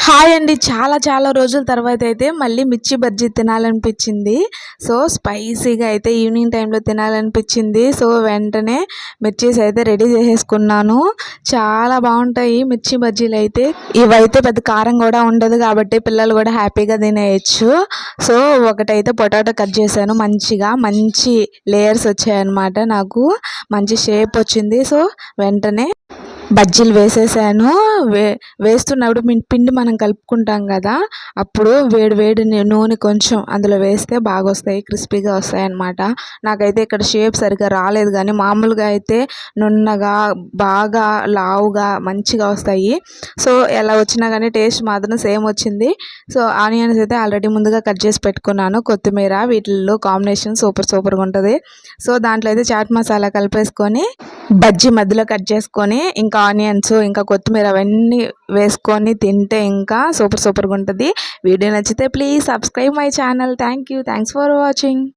Hi అండి. చాలా రోజుల తర్వాత అయితే మళ్ళీ మిర్చి బజ్జీ తినాలనిపించింది. సో, స్పైసీగా అయితే ఈవినింగ్ టైంలో తినాలనిపించింది. సో, వెంటనే మిర్చీస్ అయితే రెడీ చేసేసుకున్నాను. చాలా బాగుంటాయి మిర్చి బజ్జీలైతే. ఇవైతే పెద్ద కారం కూడా ఉండదు కాబట్టి పిల్లలు కూడా హ్యాపీగా తినేయచ్చు. సో, ఒకటైతే పొటాటో కట్ చేశాను మంచిగా. మంచి లేయర్స్ వచ్చాయన్నమాట నాకు. మంచి షేప్ వచ్చింది. సో, వెంటనే బజ్జీలు వేసేసాను. వేస్తున్నప్పుడు పిండి మనం కలుపుకుంటాం కదా, అప్పుడు వేడి వేడి నూనె కొంచెం అందులో వేస్తే బాగా వస్తాయి, క్రిస్పీగా వస్తాయి అన్నమాట. నాకైతే ఇక్కడ షేప్ సరిగ్గా రాలేదు, కానీ మామూలుగా అయితే నున్నగా బాగా లావుగా మంచిగా వస్తాయి. సో ఎలా వచ్చినా కానీ టేస్ట్ మాత్రం సేమ్ వచ్చింది. సో ఆనియన్స్ అయితే ఆల్రెడీ ముందుగా కట్ చేసి పెట్టుకున్నాను. కొత్తిమీర వీటిల్లో కాంబినేషన్ సూపర్గా ఉంటుంది. సో దాంట్లో అయితే చాట్ మసాలా కలిపేసుకొని బజ్జీ మధ్యలో కట్ చేసుకొని ఇంకా ఆనియన్స్ ఇంకా కొత్తిమీర అవన్నీ వేసుకొని తింటే ఇంకా సూపర్గా ఉంటుంది. వీడియో నచ్చితే please subscribe my channel. Thanks for watching.